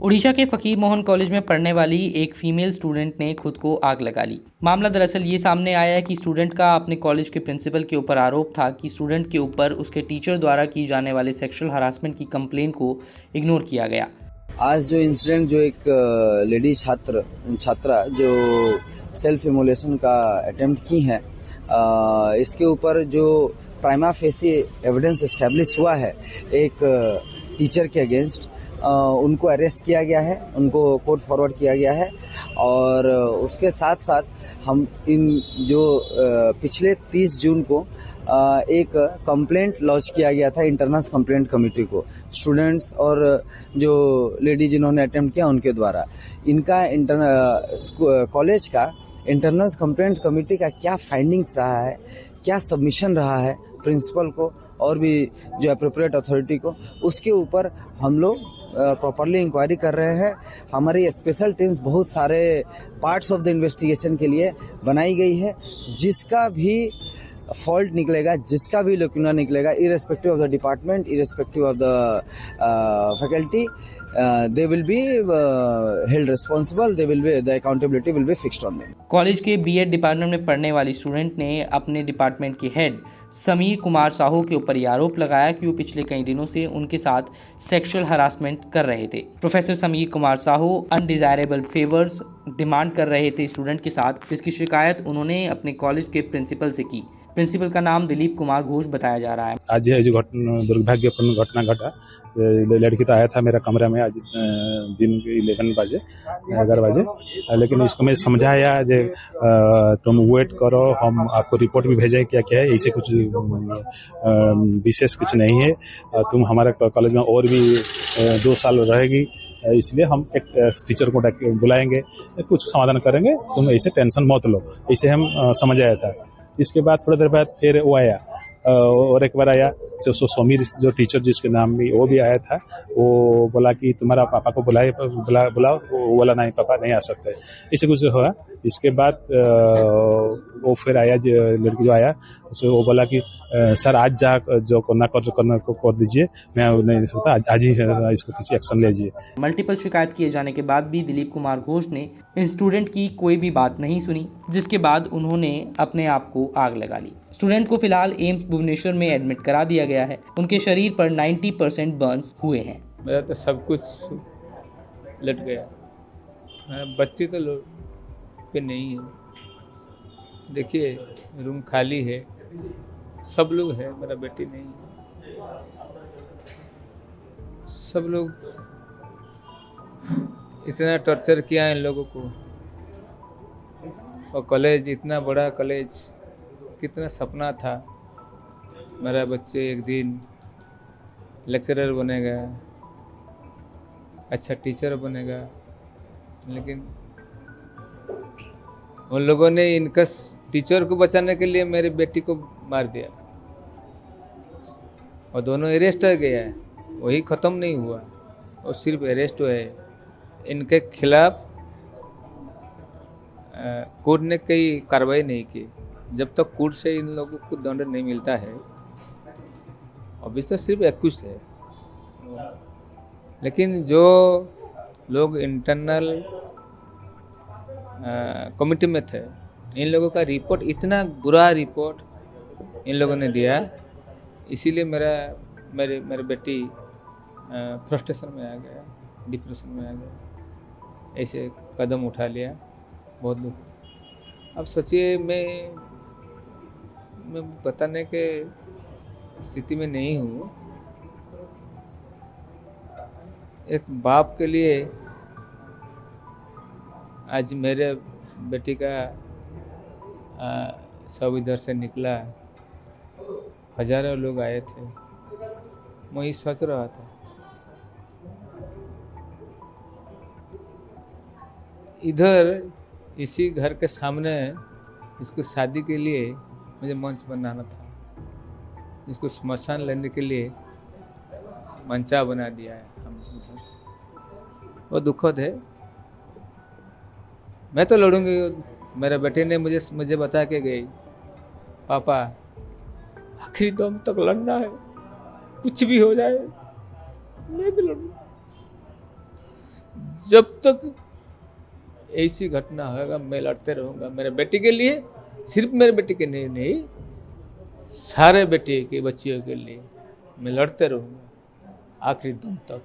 उड़ीसा के फकीर मोहन कॉलेज में पढ़ने वाली एक फीमेल स्टूडेंट ने खुद को आग लगा ली। मामला दरअसल ये सामने आया है कि स्टूडेंट का अपने कॉलेज के प्रिंसिपल के ऊपर आरोप था कि स्टूडेंट के ऊपर उसके टीचर द्वारा की जाने वाले सेक्सुअल हरासमेंट की कंप्लेन को इग्नोर किया गया। आज जो इंसिडेंट जो एक लेडी छात्रा जो सेल्फ इमोलेशन का अटेम्प्ट की है, इसके ऊपर जो प्राइमा फेसी एविडेंस एस्टेब्लिश हुआ है एक टीचर के अगेंस्ट, उनको अरेस्ट किया गया है, उनको कोर्ट फॉरवर्ड किया गया है। और उसके साथ साथ हम इन जो पिछले 30 जून को एक कंप्लेंट लॉन्च किया गया था इंटरनल कंप्लेंट कमेटी को, स्टूडेंट्स और जो लेडी जिन्होंने अटेम्प्ट किया उनके द्वारा। इनका कॉलेज का इंटरनल कंप्लेंट कमेटी का क्या फाइंडिंग्स रहा है, क्या सबमिशन रहा है प्रिंसिपल को और भी जो अप्रोप्रिएट अथॉरिटी को, उसके ऊपर हम लोग प्रॉपरली इंक्वायरी कर रहे हैं। हमारी स्पेशल टीम्स बहुत सारे पार्ट्स ऑफ द इन्वेस्टिगेशन के लिए बनाई गई है। जिसका भी फॉल्ट निकलेगा, जिसका भी लैक्यूना निकलेगा, irrespective of the department, irrespective of the faculty, they will be held responsible, the accountability will be fixed on them. College के बीएड डिपार्टमेंट में पढ़ने वाली स्टूडेंट ने अपने डिपार्टमेंट के हेड समीर कुमार साहू के ऊपर ये आरोप लगाया कि वो पिछले कई दिनों से उनके साथ सेक्सुअल हरासमेंट कर रहे थे। Professor Sameer Kumar Sahu undesirable favours demand कर रहे थे स्टूडेंट के साथ, जिसकी शिकायत उन्होंने अपने कॉलेज के प्रिंसिपल से की। प्रिंसिपल का नाम दिलीप कुमार घोष बताया जा रहा है। आज जो दुर्भाग्यपूर्ण घटना घटा, लड़की तो आया था मेरा कमरा में आज दिन 11 बजे, लेकिन इसको मैं समझाया जे तुम वेट करो, हम आपको रिपोर्ट भी भेजें क्या क्या है, ऐसे कुछ विशेष कुछ नहीं है। तुम हमारे कॉलेज में और भी 2 साल रहेगी, इसलिए हम एक टीचर को बुलाएंगे, कुछ समाधान करेंगे, तुम ऐसे टेंशन मत लो, ऐसे हम समझाया था। इसके बाद थोड़ी देर बाद फिर वो आया और एक बार आया समीर जो टीचर जिसके नाम भी वो भी आया था। वो बोला कि तुम्हारा पापा को बुलाओ। वो बोला नहीं पापा नहीं आ सकते, इसे कुछ हुआ। इसके बाद वो फिर आया, जो लड़की जो आया उसे वो बोला कि सर आज जो करना कर दीजिए, मैं नहीं सकता, आज ही इसको कुछ एक्शन लीजिए। मल्टीपल शिकायत किए जाने के बाद भी दिलीप कुमार घोष ने स्टूडेंट की कोई भी बात नहीं सुनी, जिसके बाद उन्होंने अपने आप को आग लगा ली। स्टूडेंट को फिलहाल एम्स भुवनेश्वर में एडमिट करा दिया गया है। उनके शरीर पर 90% बर्न्स हुए हैं। मेरा तो सब कुछ लट गया। बच्चे तो पे नहीं है, देखिए रूम खाली है, सब लोग है, मेरा बेटी नहीं है। सब लोग इतना टॉर्चर किया इन लोगों को, और कॉलेज इतना बड़ा कॉलेज, कितना सपना था मेरा बच्चे एक दिन लेक्चरर बनेगा, अच्छा टीचर बनेगा, लेकिन उन लोगों ने इनका टीचर को बचाने के लिए मेरी बेटी को मार दिया, और दोनों अरेस्ट हो गया है। वही ख़त्म नहीं हुआ, और सिर्फ अरेस्ट हुए। इनके खिलाफ कोर्ट ने कोई कार्रवाई नहीं की। जब तक कोर्ट से इन लोगों को दंड नहीं मिलता है, अभी तो सिर्फ एक्यूज है, लेकिन जो लोग इंटरनल कमिटी में थे, इन लोगों का रिपोर्ट, इतना बुरा रिपोर्ट इन लोगों ने दिया, इसीलिए मेरे बेटी फ्रस्ट्रेशन में आ गया, डिप्रेशन में आ गया, ऐसे कदम उठा लिया। बहुत दुख। अब सोचिए, मैं बताने के स्थिति में नहीं हूँ। एक बाप के लिए आज मेरे बेटी का सब इधर से निकला, हजारों लोग आए थे, मैं ही सोच रहा था इधर इसी घर के सामने इसको शादी के लिए मुझे मंच बनाना था, इसको स्मशान लेने के लिए मंचा बना दिया है हम उधर। वो दुखद है। मैं तो लड़ूंगी। मेरे बेटे ने मुझे बता के गई, पापा आखिरी दम तक लड़ना है, कुछ भी हो जाए मैं भी लड़ूंगा। जब तक ऐसी घटना होगा मैं लड़ते रहूँगा मेरे बेटी के लिए, सिर्फ मेरे बेटी के लिए नहीं, सारे बेटे के बच्चियों के लिए मैं लड़ते रहूँगा आखिरी दम तक।